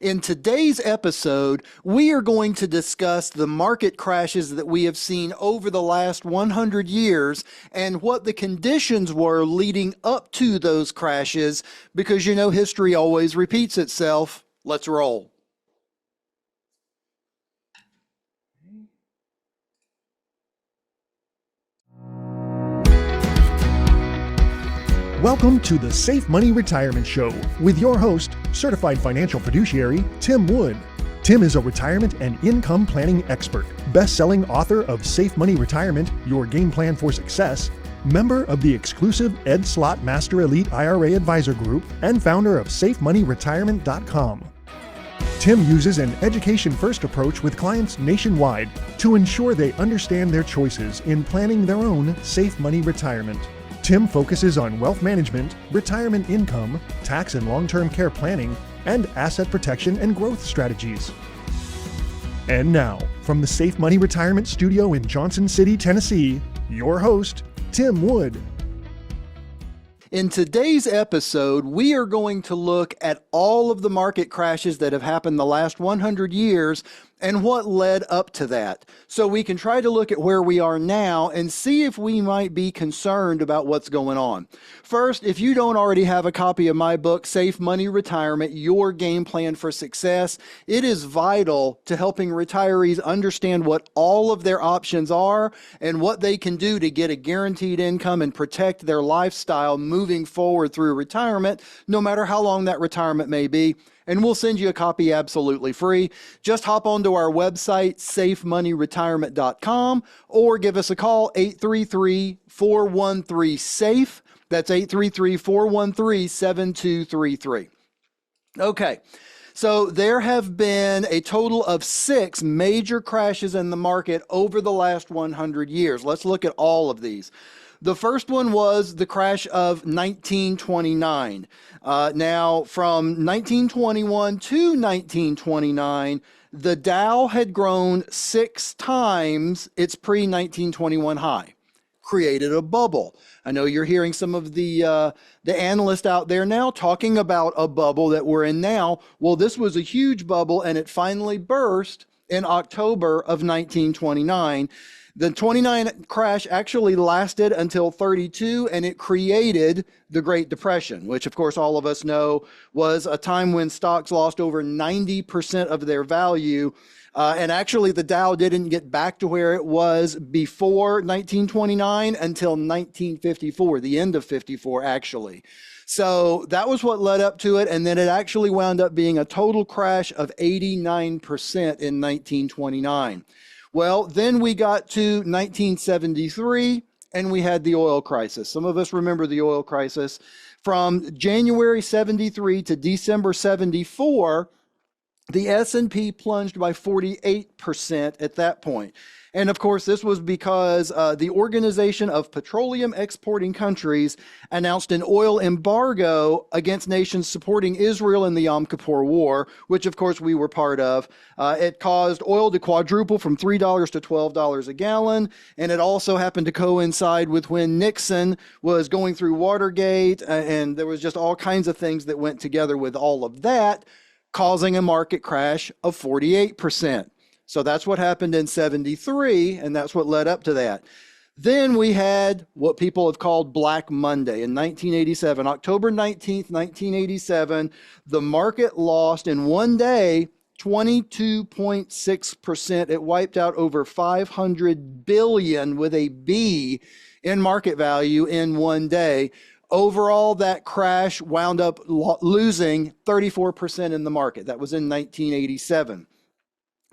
In today's episode, we are going to discuss the market crashes that we have seen over the last 100 years and what the conditions were leading up to those crashes, because you know history always repeats itself. Let's roll. Welcome to the Safe Money Retirement Show with your host, certified financial fiduciary, Tim Wood. Tim is a retirement and income planning expert, best-selling author of Safe Money Retirement, Your Game Plan for Success, member of the exclusive Ed Slott Master Elite IRA Advisor Group, and founder of SafeMoneyRetirement.com. Tim uses an education-first approach with clients nationwide to ensure they understand their choices in planning their own safe money retirement. Tim focuses on wealth management, retirement income, tax and long-term care planning, and asset protection and growth strategies. And now, from the Safe Money Retirement Studio in Johnson City, Tennessee, your host, Tim Wood. In today's episode, we are going to look at all of the market crashes that have happened the last 100 years and what led up to that. So we can try to look at where we are now and see if we might be concerned about what's going on. First, if you don't already have a copy of my book, Safe Money Retirement, Your Game Plan for Success, it is vital to helping retirees understand what all of their options are and what they can do to get a guaranteed income and protect their lifestyle moving forward through retirement, no matter how long that retirement may be. And we'll send you a copy absolutely free. Just hop onto our website, safemoneyretirement.com, or give us a call, 833-413-SAFE. That's 833-413-7233. Okay, so there have been a total of 6 major crashes in the market over the last 100 years. Let's look at all of these. The first one was the crash of 1929. Now, from 1921 to 1929, the Dow had grown 6 times its pre-1921 high, created a bubble. I know you're hearing some of the analysts out there now talking about a bubble that we're in now. Well, this was a huge bubble, and it finally burst in October of 1929. The 29 crash actually lasted until 32, and it created the Great Depression, which of course all of us know was a time when stocks lost over 90% of their value. And actually the Dow didn't get back to where it was before 1929 until 1954, the end of 54 actually. So that was what led up to it, and then it actually wound up being a total crash of 89% in 1929. Well, then we got to 1973 and we had the oil crisis. Some of us remember the oil crisis. From January 73 to December 74, the S&P plunged by 48% at that point. And of course, this was because the Organization of Petroleum Exporting Countries announced an oil embargo against nations supporting Israel in the Yom Kippur War, which of course we were part of. It caused oil to quadruple from $3 to $12 a gallon. And it also happened to coincide with when Nixon was going through Watergate. And there was just all kinds of things that went together with all of that, causing a market crash of 48%. So that's what happened in 73, and that's what led up to that. Then we had what people have called Black Monday in 1987. October 19th, 1987, the market lost in one day 22.6%. It wiped out over 500 billion with a B in market value in one day. Overall, that crash wound up losing 34% in the market. That was in 1987.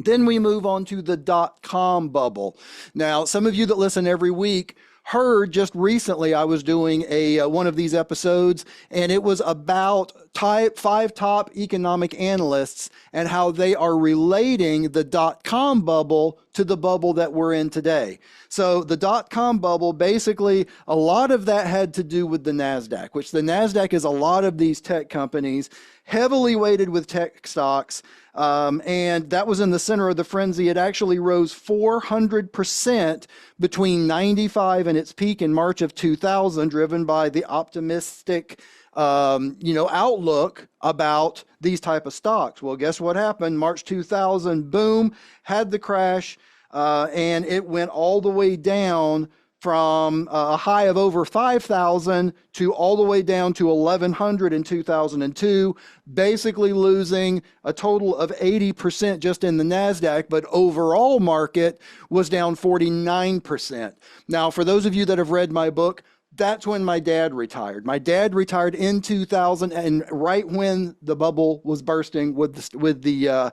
Then we move on to the dot-com bubble. Now, some of you that listen every week heard just recently I was doing one of these episodes, and it was about 5 top economic analysts and how they are relating the dot-com bubble to the bubble that we're in today. So the dot-com bubble, basically, a lot of that had to do with the NASDAQ, which the NASDAQ is a lot of these tech companies, heavily weighted with tech stocks. And that was in the center of the frenzy. It actually rose 400% between 95 and its peak in March of 2000, driven by the optimistic outlook about these type of stocks. Well, guess what happened? March 2000, boom, had the crash, and it went all the way down from a high of over 5,000 to all the way down to 1,100 in 2002, basically losing a total of 80% just in the NASDAQ, but overall market was down 49%. Now, for those of you that have read my book, that's when my dad retired. My dad retired in 2000, and right when the bubble was bursting with the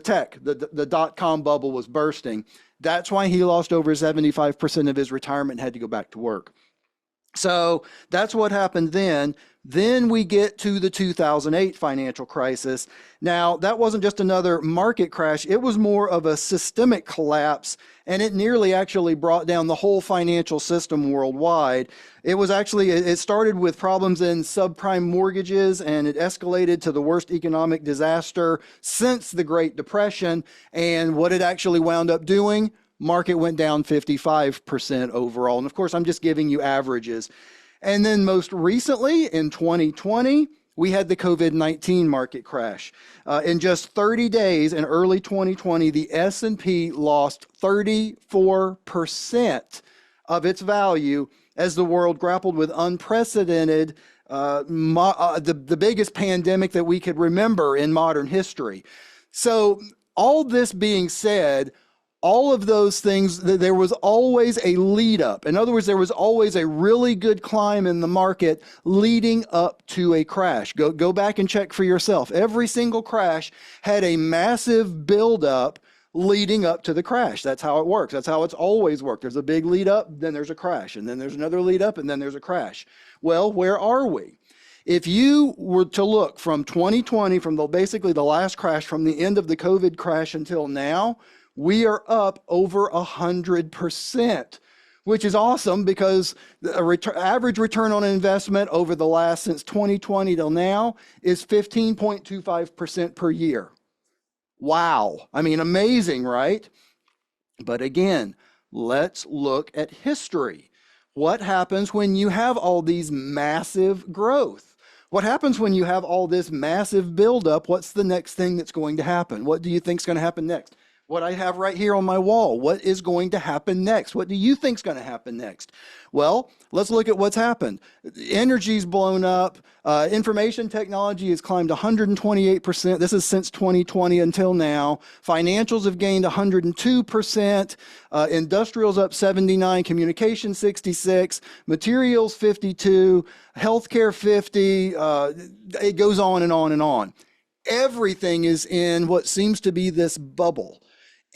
tech, the dot-com bubble was bursting. That's why he lost over 75% of his retirement and had to go back to work. So that's what happened then. Then we get to the 2008 financial crisis. Now, that wasn't just another market crash. It was more of a systemic collapse, and it nearly actually brought down the whole financial system worldwide. It started with problems in subprime mortgages, and it escalated to the worst economic disaster since the Great Depression. And what it actually wound up doing, market went down 55% overall. And of course, I'm just giving you averages. And then most recently in 2020, we had the COVID-19 market crash. In just 30 days in early 2020, the S&P lost 34% of its value as the world grappled with unprecedented, the biggest pandemic that we could remember in modern history. So all this being said, all of those things, there was always a lead up. In other words, there was always a really good climb in the market leading up to a crash. Go back and check for yourself. Every single crash had a massive buildup leading up to the crash. That's how it works. That's how it's always worked. There's a big lead up, then there's a crash, and then there's another lead up, and then there's a crash. Well, where are we? If you were to look from 2020, from basically the last crash, from the end of the COVID crash until now, we are up over 100%, which is awesome because the average return on investment over the last, since 2020 till now, is 15.25% per year. Wow. I mean, amazing, right? But again, let's look at history. What happens when you have all these massive growth? What happens when you have all this massive buildup? What's the next thing that's going to happen? What do you think is going to happen next? What I have right here on my wall, what is going to happen next? What do you think is going to happen next? Well, let's look at what's happened. Energy's blown up. Information technology has climbed 128%. This is since 2020 until now. Financials have gained 102%. Industrials up 79. Communication 66. Materials 52. Healthcare 50. It goes on and on and on. Everything is in what seems to be this bubble.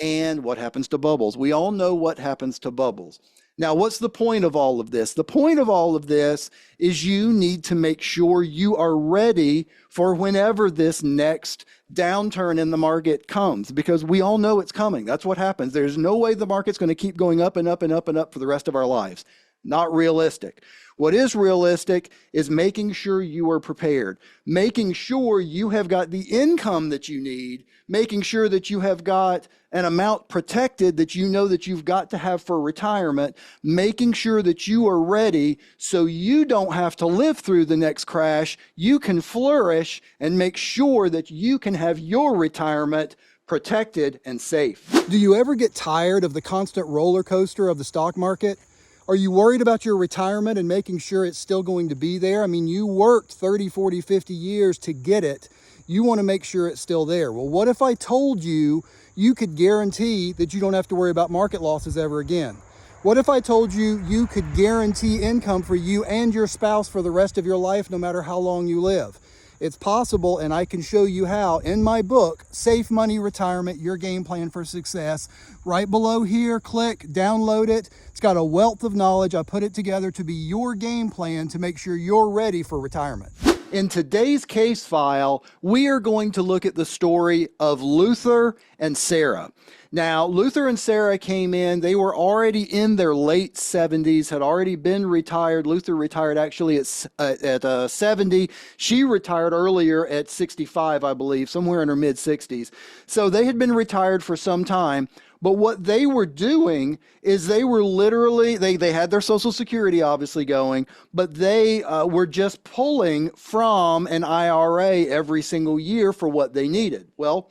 And what happens to bubbles? We all know what happens to bubbles. Now, what's the point of all of this? The point of all of this is you need to make sure you are ready for whenever this next downturn in the market comes, because we all know it's coming. That's what happens. There's no way the market's going to keep going up and up and up and up for the rest of our lives. Not realistic. What is realistic is making sure you are prepared, making sure you have got the income that you need, making sure that you have got an amount protected that you know that you've got to have for retirement, making sure that you are ready so you don't have to live through the next crash. You can flourish and make sure that you can have your retirement protected and safe. Do you ever get tired of the constant roller coaster of the stock market? Are you worried about your retirement and making sure it's still going to be there? I mean, you worked 30, 40, 50 years to get it. You want to make sure it's still there. Well, what if I told you you could guarantee that you don't have to worry about market losses ever again? What if I told you you could guarantee income for you and your spouse for the rest of your life, no matter how long you live? It's possible, and I can show you how in my book, Safe Money Retirement, Your Game Plan for Success. Right below here, click, download it. It's got a wealth of knowledge. I put it together to be your game plan to make sure you're ready for retirement. In today's case file, we are going to look at the story of Luther and Sarah. Now, Luther and Sarah came in, they were already in their late 70s, had already been retired. Luther retired actually at 70. She retired earlier at 65, I believe, somewhere in her mid-60s. So they had been retired for some time. But what they were doing is they were literally, they had their Social Security obviously going, but they were just pulling from an IRA every single year for what they needed. Well,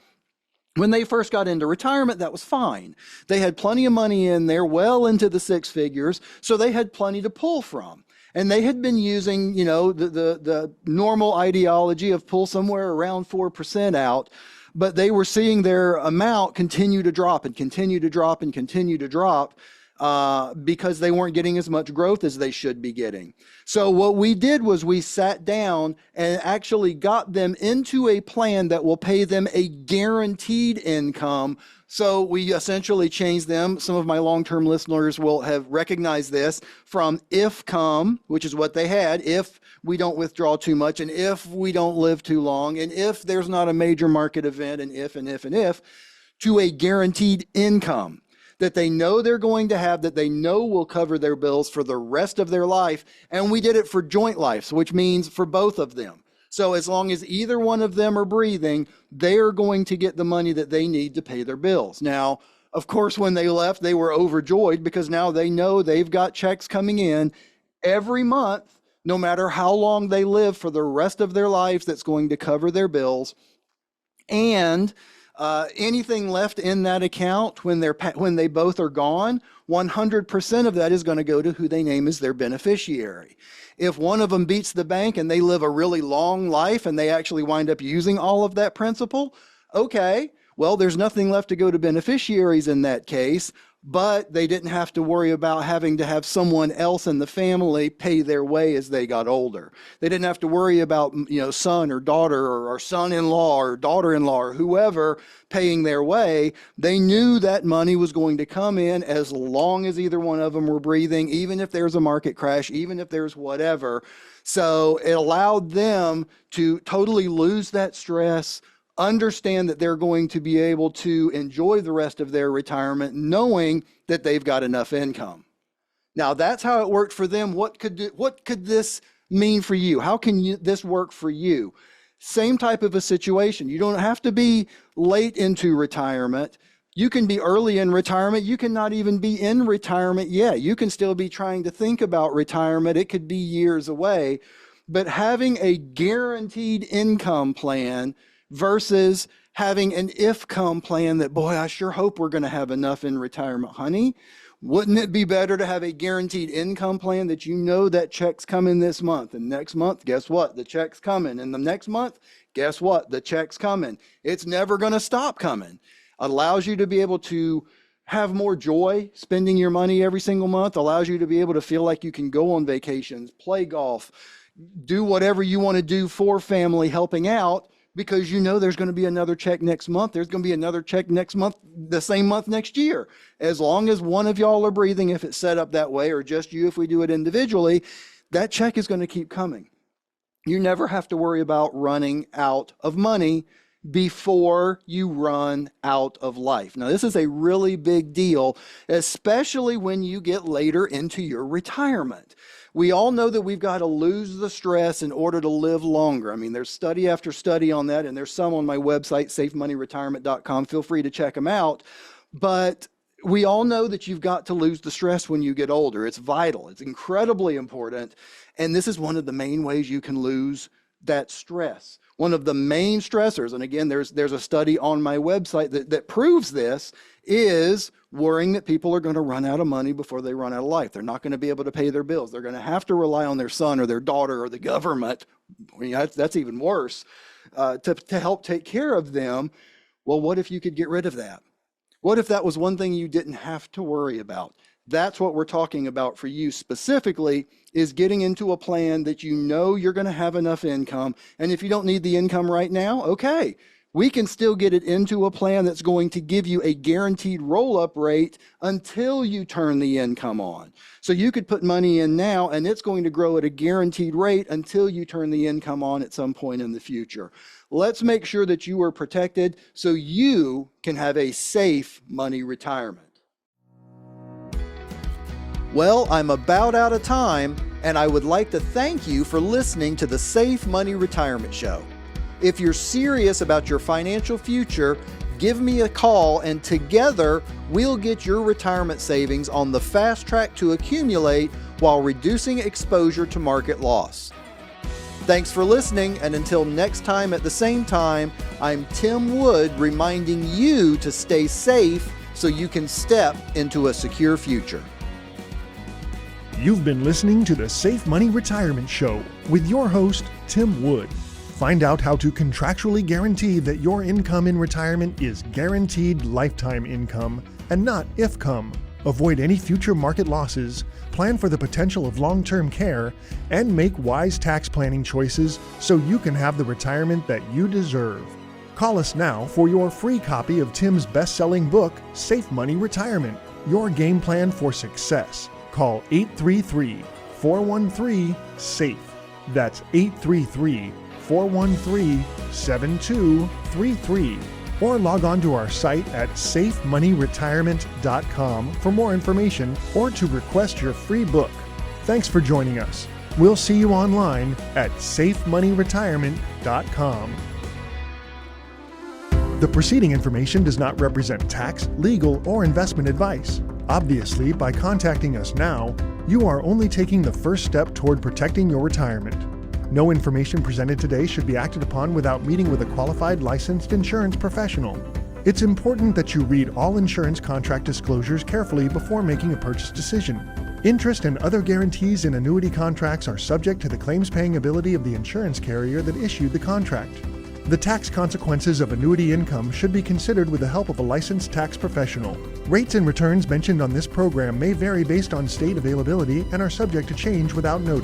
when they first got into retirement, that was fine. They had plenty of money in there, well into the six figures, so they had plenty to pull from. And they had been using, the normal ideology of pull somewhere around 4% out, but they were seeing their amount continue to drop and continue to drop and continue to drop because they weren't getting as much growth as they should be getting. So what we did was we sat down and actually got them into a plan that will pay them a guaranteed income. So we essentially changed them. Some of my long-term listeners will have recognized this from IFCOME, which is what they had, if we don't withdraw too much, and if we don't live too long, and if there's not a major market event, and if, to a guaranteed income that they know they're going to have, that they know will cover their bills for the rest of their life. And we did it for joint lives, which means for both of them. So as long as either one of them are breathing, they're going to get the money that they need to pay their bills. Now, of course, when they left, they were overjoyed because now they know they've got checks coming in every month, no matter how long they live for the rest of their lives, that's going to cover their bills. And anything left in that account when they both are gone, 100% of that is going to go to who they name as their beneficiary. If one of them beats the bank and they live a really long life and they actually wind up using all of that principal, okay, well, there's nothing left to go to beneficiaries in that case, but they didn't have to worry about having to have someone else in the family pay their way as they got older. They didn't have to worry about, son or daughter or son-in-law or daughter-in-law or whoever paying their way. They knew that money was going to come in as long as either one of them were breathing, even if there's a market crash, even if there's whatever. So it allowed them to totally lose that stress, understand that they're going to be able to enjoy the rest of their retirement knowing that they've got enough income. Now, that's how it worked for them. What could this mean for you? How can this work for you? Same type of a situation. You don't have to be late into retirement. You can be early in retirement. You can not even be in retirement yet. You can still be trying to think about retirement. It could be years away. But having a guaranteed income plan versus having an IFCOME plan that, boy, I sure hope we're going to have enough in retirement, honey. Wouldn't it be better to have a guaranteed income plan that you know that check's coming this month, and next month, guess what? The check's coming. And the next month, guess what? The check's coming. It's never going to stop coming. Allows you to be able to have more joy spending your money every single month, allows you to be able to feel like you can go on vacations, play golf, do whatever you want to do for family, helping out, because you know there's going to be another check next month. There's going to be another check next month, the same month next year. As long as one of y'all are breathing, if it's set up that way, or just you if we do it individually, that check is going to keep coming. You never have to worry about running out of money before you run out of life. Now, this is a really big deal, especially when you get later into your retirement. We all know that we've got to lose the stress in order to live longer. I mean, there's study after study on that, and there's some on my website, safemoneyretirement.com. Feel free to check them out. But we all know that you've got to lose the stress when you get older. It's vital. It's incredibly important. And this is one of the main ways you can lose that stress. One of the main stressors, and again, there's a study on my website that proves this, is worrying that people are going to run out of money before they run out of life. They're not going to be able to pay their bills. They're going to have to rely on their son or their daughter or the government. I mean, that's even worse, to help take care of them. Well, what if you could get rid of that? What if that was one thing you didn't have to worry about? That's what we're talking about for you specifically, is getting into a plan that you know you're going to have enough income. And if you don't need the income right now, okay, we can still get it into a plan that's going to give you a guaranteed roll-up rate until you turn the income on. So you could put money in now and it's going to grow at a guaranteed rate until you turn the income on at some point in the future. Let's make sure that you are protected so you can have a safe money retirement. Well, I'm about out of time, and I would like to thank you for listening to the Safe Money Retirement Show. If you're serious about your financial future, Give me a call and together we'll get your retirement savings on the fast track to accumulate while reducing exposure to market loss. Thanks for listening, and until next time at the same time, I'm Tim Wood reminding you to stay safe so you can step into a secure future. You've been listening to the Safe Money Retirement Show with your host, Tim Wood. Find out how to contractually guarantee that your income in retirement is guaranteed lifetime income and not if-come. Avoid any future market losses, plan for the potential of long-term care, and make wise tax planning choices so you can have the retirement that you deserve. Call us now for your free copy of Tim's best-selling book, Safe Money Retirement, Your Game Plan for Success. Call 833-413-SAFE. That's 833-413-7233. Or log on to our site at safemoneyretirement.com for more information or to request your free book. Thanks for joining us. We'll see you online at safemoneyretirement.com. The preceding information does not represent tax, legal, or investment advice. Obviously, by contacting us now, you are only taking the first step toward protecting your retirement. No information presented today should be acted upon without meeting with a qualified licensed insurance professional. It's important that you read all insurance contract disclosures carefully before making a purchase decision. Interest and other guarantees in annuity contracts are subject to the claims-paying ability of the insurance carrier that issued the contract. The tax consequences of annuity income should be considered with the help of a licensed tax professional. Rates and returns mentioned on this program may vary based on state availability and are subject to change without notice.